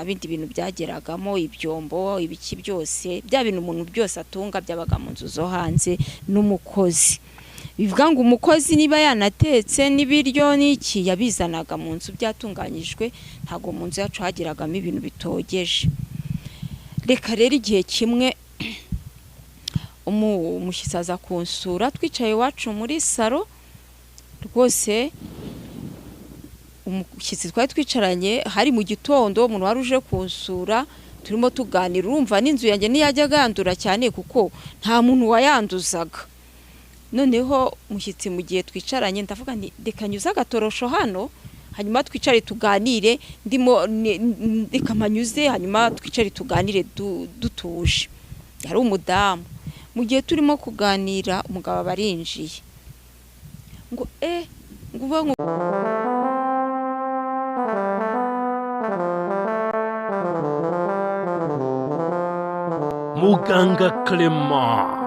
nta bindi bintu byageragamo, ibyombo ibiki byose bya bintu umuntu byose atunga byabaga mu nzu zo hanze n'umukozi. Bivuga ngo umukozi niba yanatetse n'ibiryo n'iki yabizanaga mu nzu byatunganyijwe, ntago mu nzu yacu hagiragamo ibintu bitogeje. Reka rero igihe kimwe umushyitsi aza kunsura, twicaye iwacu muri saro rwose. Umushyitsi twari twicaranye hari mu gitondo, umuntu wari uje kunsura, turimo tuganira. Urumva n'inzu yanjye ntiyajyaga yandura cyane kuko nta muntu wayanduzaga. Noneho umushyitsi mu gihe twicaranye ndavuga nti reka nyuze agatorosho hano, hanyuma twicare tuganire, reka mpanyuze hanyuma twicare tuganire dutuje. Yari umudamu. Mu gihe turimo kuganira umugabo barinjiye ngo nguba ngo Muganga Clement.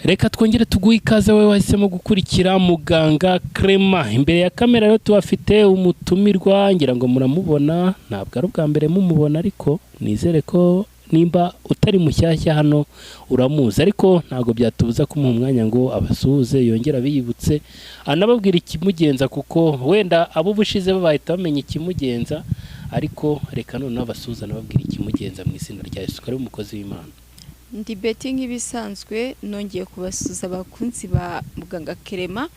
Reka twongere tuguhe ikaze wowe wahisemo gukurikira Muganga Clement. Imbere ya kamera yo tubafite umutumirwa, ngira ngo muramubona, ntabwo ari ubwa mbere mumubona ariko nizere ko nimba utari mushyashya hano uramuzi, ariko ntago byatubuza kumuha umwanya ngo abasuhuze, yongera biyibutse anababwira ikimugenza, kuko wenda abo bushize bahita bamenya ikimugenza, ariko reka none abasuhuza nababwira ikimugenza mu izina rya Yesu. Kari umukozi w'Imana. Ndi Betty nk'ibisanzwe, nongeye kubasuza abakunzi ba Muganga Clement.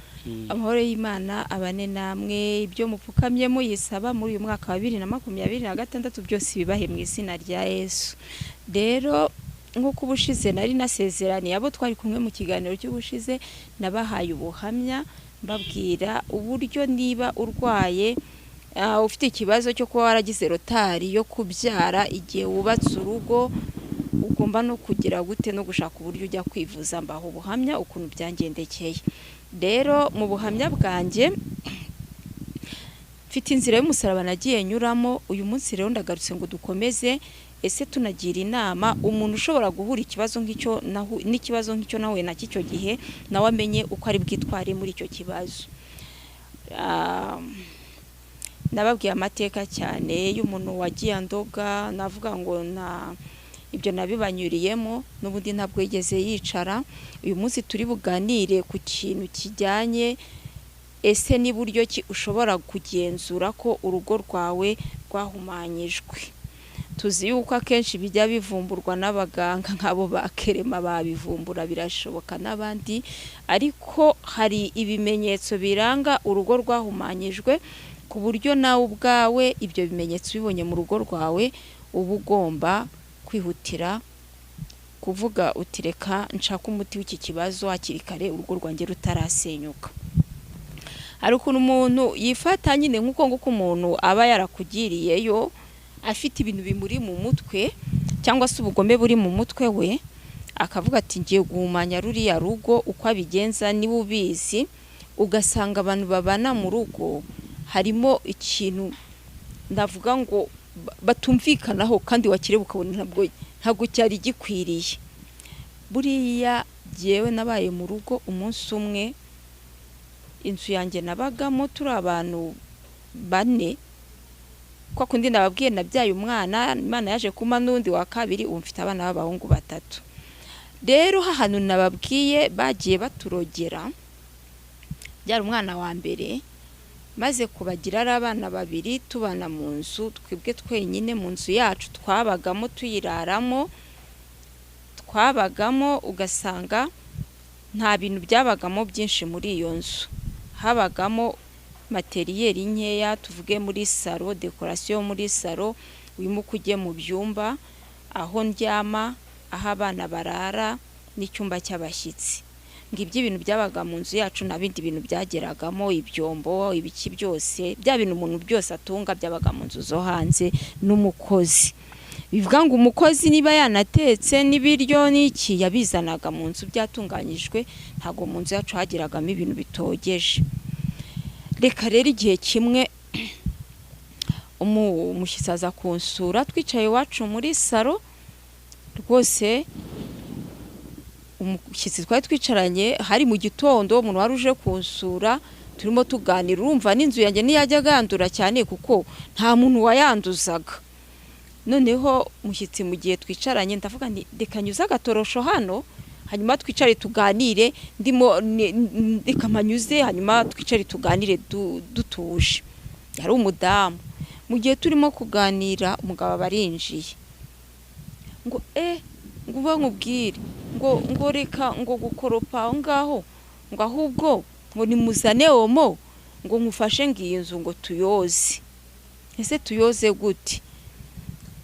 Amahoro y'Imana abane namwe, ibyo mupfukamye muyisaba muri uyu mwaka wa 2026 byose bibahe mu izina rya Yesu. Rero nk'uko ubushize nari nasezeraniye abo twari kumwe mu kiganiro cy'ubushize, nabahaye ubuhamya mbabwira uburyo niba urwaye ufite ikibazo cyo kuba waragize rotari yo kubyara igihe wubatse urugo, ugomba no kugira gute no gushaka uburyo ujya kwivuza. Mbaho ubuhamya ukuntu byangendekeye. Rero mu buhamya bwanjye mfite inzira y'umusaraba nagiye nyuramo. Uyu munsi rero ndagarutse ngo dukomeze, ese tunagira inama umuntu ushobora guhura n'ikibazo nk'icyo nawe na cyo gihe, nawe amenye uko ari bwitware muri icyo kibazo. Nababwiye amateka cyane y'umuntu wagiye andoga, navuga ngo ibyo nabibanyuriyemo, n'ubundi ntabwo yigeze yicara. Uyu munsi turi buganire ku kintu kijyanye ese n'uburyo ki ushobora kugenzura ko urugo rwawe rwahumanyijwe. Tuzi yuko akenshi bijya bivumburwa n'abaganga nk'abo ba Clement babivumbura, birashoboka n'abandi, ariko hari ibimenyetso biranga urugo rwahumanyijwe, ku buryo nawe ubwawe ibyo bimenyetso bibonye mu rugo rwawe uba ugomba kwihutira kuvuga uti reka nshaka umuti w'iki kibazo hakiri kare, urugo rwanjye rutarasenyuka. Hari ukuntu umuntu yifata nyine nk'uko nguko umuntu aba yarakugiriyeyo afite ibintu bimuri mu mutwe cyangwa se ubugome buri mu mutwe we, akavuga ati ngiye guhumanya ruriya rugo. Uko abigenza niwe ubizi. Ugasanga abantu babana mu rugo harimo ikintu ndavuga ngo batumvikanaho, kandi wakire ukabona ntabwo cyari gikwiriye. Buriya jewe nabaye mu rugo umunsi umwe, inzu yanjye nabagamo turi abantu 4, kwa kundi nababwiye nabyaye umwana, Imana yaje kuma n'undi wa kabiri, umfite abana b'abahungu 3. Rero hahantu nababwiye bagiye baturogera, byari umwana wa mbere, maze kubagira ari abana 2 tubana mu nzu, twebwe twenyine mu nzu yacu twabagamo tuyiraramo, ugasanga nta bintu byabagamo byinshi muri iyo nzu. Habagamo materiyeri nkeya, tuvuge muri saro, dekorasiyo muri saro, wimuka ujye mu byumba, aho ndyama, aho abana barara, n'icyumba cy'abashyitsi. Ngibyo ibintu byabaga mu nzu yacu, nta bindi bintu byageragamo, ibyombo ibiki byose bya bintu umuntu byose atunga byabaga mu nzu zo hanze n'umukozi. Bivuga ngo umukozi niba yanatetse n'ibiryo n'iki yabizanaga mu nzu byatunganyijwe, ntago mu nzu yacu hagiragamo ibintu bitogeje. Reka rero igihe kimwe umushyitsi aza kunsura, twicaye iwacu muri saro rwose. umushyitsi twari twicaranye hari mu gitondo umuntu wari uje kunsura turimo tuganira, urumva n'inzu yanjye ntiyajyaga yandura cyane kuko nta muntu wayanduzaga. Noneho umushyitsi mu gihe twicaranye ndavuga nti reka nyuze agatorosho hano hanyuma twicare tuganire, reka manyuze hanyuma twicare tuganire dutuje. Yari umudamu. Mu gihe turimo kuganira umugabo barinjiye ngo ngo nkubwire ngo reka ngo gukoropa aho ngaho ngo ahubwo ngo nimuzane omo ngo nkufashe ngiye nzu ngo tuyoze. Ese tuyoze gute?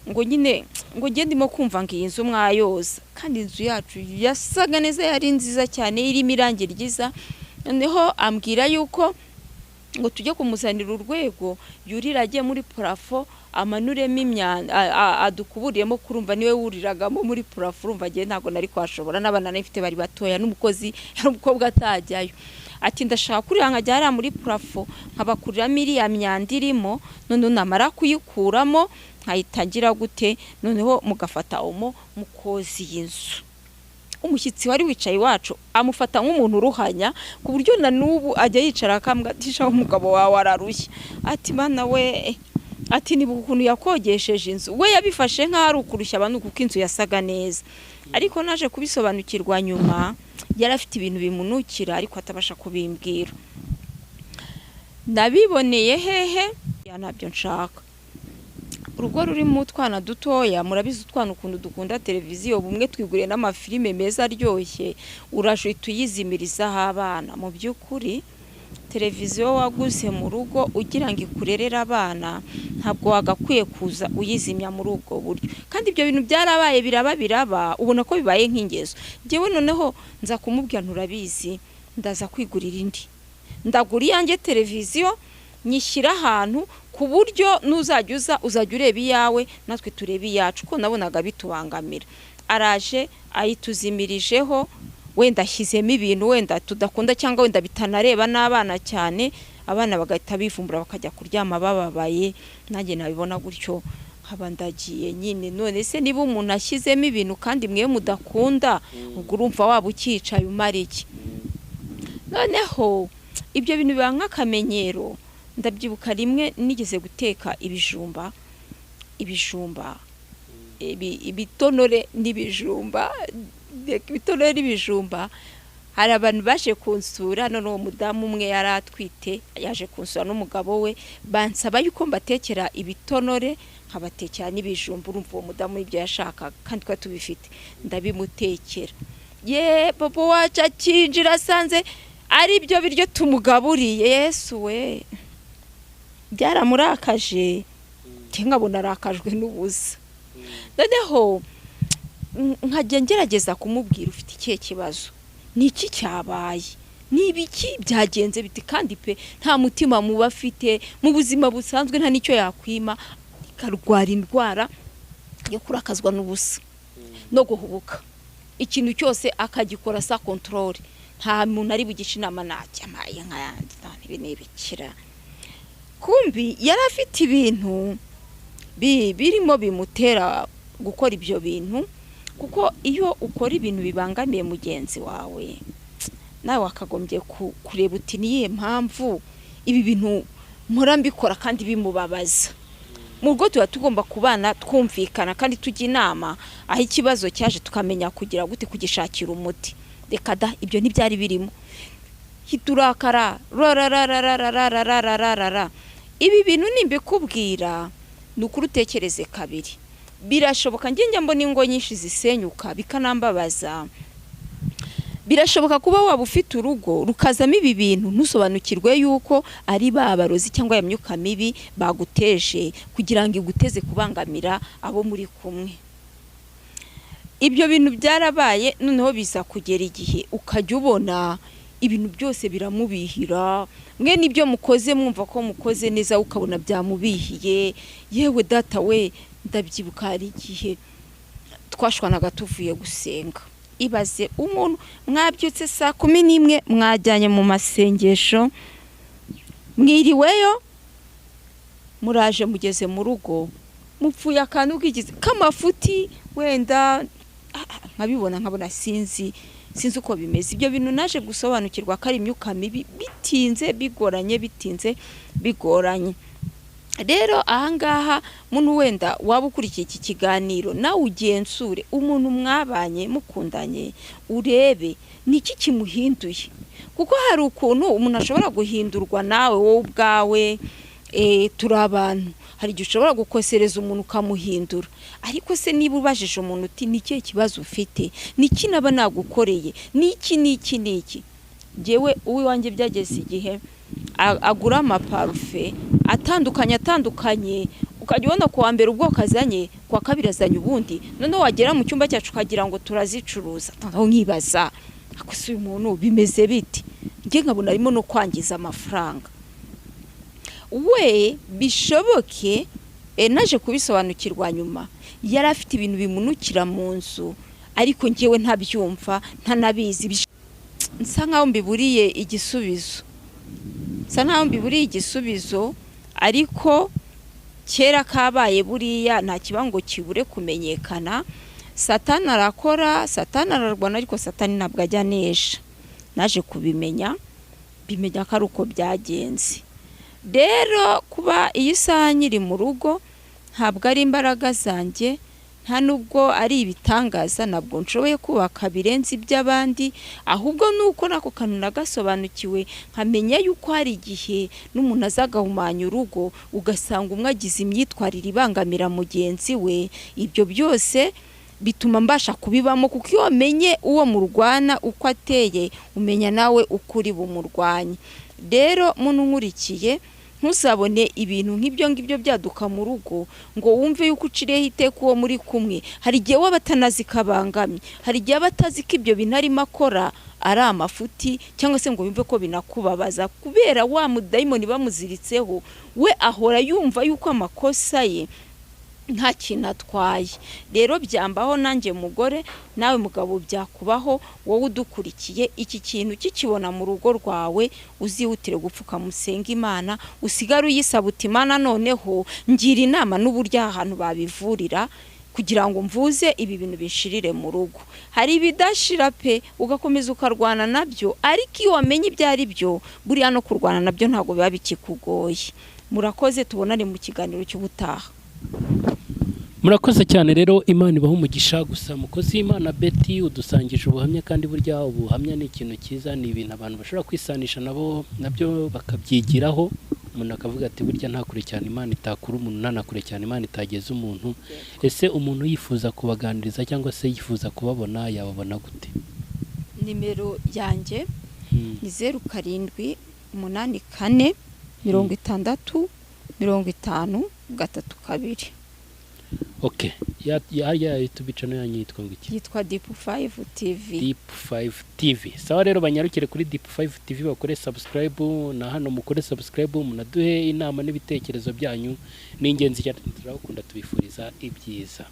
Ngo nyine ngo ngiye ndimo kumva ngiye nzu mwayoza, kandi inzu yacu yasaga neza, yari nziza cyane irimo irangi ryiza. Noneho ambwira yuko ngo tujye kumuzanira urwego yurira agiye muri parafo amanuremo imyanda adukuburiyemo, kurumva niwe wuriragamo muri parafo. Urumva agiye ntago nari kwashobora, n'abana nifite bari batoya, n'umukozi yari umukobwa atajyayo. Ati ndashaka kurira nkajya hariya muri parafo nkabakuriramo iriya myanda irimo, none namara kuyikuramo nkayitangira gute, noneho mugafata omo mukozi y'inzu. Umushyitsi wari wicaye iwacu amufata nk'umuntu uruhanya, ku buryo na n'ubu ajya yicara akamwatisha umugabo wawe ararushya. Ati mana we, ati niba ukuntu yakogesheje inzu, we yabifashe nk'aho ari ukurushya abantu kuko inzu yasaga neza. Ariko naje kubisobanukirwa nyuma, yari afite ibintu bimunukira ariko atabasha kubimbwira. Nabiboneye hehe? Ya nabyo nshaka. Urugo rurimo utwana dutoya, murabizi utwana ukuntu dukunda televiziyo, bumwe twiguriye n'amafilime meza aryoshye, urashuye tuyizimirizaho abana. Mu by'ukuri televiziyo waguze mu rugo ugira ngo ikurerere abana, ntabwo wagakwiye kuza uyizimya muri ubwo buryo. Kandi ibyo bintu byarabaye biraba ubona ko bibaye nk'ingezo. Ngewe noneho nza kumubwira nturabizi, ndaza kwigurira indi, ndagura iyanjye televiziyo nyishyira ahantu ku buryo nuzajya uzajya ureba iyawe natwe tureba iyacu, ko nabonaga bitubangamira. Araje ayituzimirijeho, wenda ashyizemo ibintu wenda tudakunda cyangwa wenda bitanareba n'abana cyane, abana bagahita bivumbura bakajya kuryama bababaye. Nanjye nabibona gutyo nkaba ndagiye nyine. None se niba umuntu ashyizemo ibintu kandi mwe mudakunda, ubwo urumva waba ukicaye umara iki? Noneho ibyo bintu biba nk'akamenyero. Ndabyibuka rimwe nigeze guteka ibijumba ibitonore n'ibijumba, hari abantu baje kunsura. None uwo mudamu umwe yari atwite yaje kunsura n'umugabo we, bansaba yuko mbatekera ibitonore nkabatekera n'ibijumba. Urumva uwo mudamu ibyo yashakaga kandi twari tubifite, ndabimutekera. Papa wacu akinjira asanze ari byo biryo tumugaburiye. Yesu we, byaramurakaje nkabona arakajwe n'ubusa. Noneho nkajya ngerageza kumubwira ufite ikihe kibazo, ni iki cyabaye, ni ibiki byagenze biti, kandi pe nta mutima muba afite mu buzima busanzwe, nta nicyo yakwima, ikarwara indwara yo kurakazwa n'ubusa no guhubuka. Ikintu cyose akagikora sa control, nta muntu ari bugisha inama najya amaye nkayandi n'ibikira. Kumbi yari afite ibintu birimo bimutera gukora ibyo bintu, kuko iyo ukora ibintu bibangamiye mugenzi wawe nawe wakagombye kureba uti niye mpamvu ibi bintu mpora mbikora kandi bimubabaza. Mu rugo tuba tugomba kubana twumvikana kandi tujya inama, aho ikibazo cyaje tukamenya kugira gute kugishakira umuti. Reka da, ibyo ntibyari birimo. Hiturakara rararararararararara. Ibi bintu nimbikubwira nukuri utekereze kabiri. Birashoboka njye mbona ingo nyinshi zisenyuka bikanambabaza. Birashoboka kuba waba ufite urugo rukazamo ibi bintu ntusobanukirwe yuko ari babarozi cyangwa ya myuka mibi baguteje kugira ngo iguteze kubangamira abo muri kumwe. Ibyo bintu byarabaye, noneho biza kugera igihe ukajya ubona ibintu byose biramubihira. Mwe nibyo mukoze mwumva ko mukoze neza, ukabona byamubihiye. Yewe data we, ndabyibuka ari igihe twashwanaga tuvuye gusenga. Ibaze umuntu mwabyutse saa 11 mwajyanye mu masengesho, mwiriweyo, muraje mugeze mu rugo mupfuye akantu bwigize kamafuti, wenda nkabibona nkabona sinzi sinzi uko bimeze. Ibyo bintu naje gusobanukirwa ko ari imyuka mibi bitinze bigoranye. Rero ahangaha muntu wenda waba ukurikiye iki kiganiro nawe ugenzure umuntu mwabanye mukundanye, urebe niki kimuhinduye, kuko hari ukuntu umuntu ashobora guhindurwa nawe wowe ubwawe. Turi abantu, hari igihe ushobora gukosereza umuntu ukamuhindura, ariko se niba ubajije umuntu uti niki kibazo ufite, niki naba nagukoreye, niki jewe uwiwanjye byageze igihe agura amaparufe atandukanye, ukajya ubona kuwa mbere ubwo kazanye, kuwa kabiri azanye ubundi, none wagera mu cyumba cyacu ukagira ngo turazicuruza. Aho nkibaza akose uyu muntu bimeze biti, nge nkabona arimo no kwangiza amafaranga. We bishoboke naje kubisobanukirwa nyuma, yari afite ibintu bimunukira mu nzu, ariko ngewe ntabyumva ntanabizi. Nsa nkaho mbiburiye igisubizo, ariko kera kabaye buriya nta kibango kibure kumenyekana. Satani arakora, Satani ararwana, ariko Satani ntabwo ajya nesha. Naje kubimenya ko ari uko byagenze. Rero kuba iyi saha nyiri mu rugo ntabwo ari imbaraga zanjye, nta nubwo ari ibitangaza, ntabwo nshoboye kubaka birenze iby'abandi, ahubwo nuko nako kantu nagasobanukiwe, nkamenya yuko hari igihe n'umuntu azagahumanya urugo, ugasanga umwe agize imyitwarire ibangamira mugenzi we. Ibyo byose bituma mbasha kubibamo, kuko iyo wamenye uwo murwana uko ateye, umenya nawe uko uri bumurwanye. Rero muntu nkurikiye, ntuzabone ibintu nk'ibyo ngibyo byaduka mu rugo ngo wumve yuko ucireho iteka uwo muri kumwe. Hari igihe waba atanazi kabangamye, hari igihe aba atazi ko ibyo bintu arimo akora ari amafuti, cyangwa se ngo yumve ko binakubabaza, kubera wa mudayimoni bamuziritseho. We ahora yumva yuko amakosa ye nta kintu atwaye. Rero byambaho nanjye mugore, nawe mugabo byakubaho, wowe udukurikiye iki kintu kikibona mu rugo rwawe, uzihutire gupfuka musenga Imana, usigare uyisaba uti Imana noneho ngira inama n'uburyo ahantu babivurira, kugira ngo mvuze ibi bintu bishirire mu rugo. Hari ibidashira pe, ugakomeza ukarwana nabyo, ariko iyo wamenye ibyo ari byo, buriya no kurwana nabyo ntabwo biba bikikugoye. Murakoze, tubonane mu kiganiro cy'ubutaha. Murakoze cyane rero, Imana ibaho umugisha. Gusa mukozi Imana Betty udusangije ubuhamya, kandi burya ubuhamya ni ikintu cyiza, ni ibintu abantu bashobora kwisanisha nabyo bakabyigiraho. Umuntu akavuga ati burya ntakure cyane Imana itakura umuntu, ntanakure cyane Imana itageza umuntu. Ese umuntu yifuza kubaganiriza cyangwa se yifuza kubabona, yababona gute? Nimero yanjye ni 0784 60 50 Okay. Ya YouTube channel yanyu yitwa ngiki? Yitwa Deep 5 TV. Deep 5 TV. Sawa rero banyarukire kuri Deep 5 TV bakore subscribe, na hano mukore subscribe, munaduhe inama n'ibitekerezo byanyu. Ni ingenzi cyane, turakunda tubifuriza ibyiza.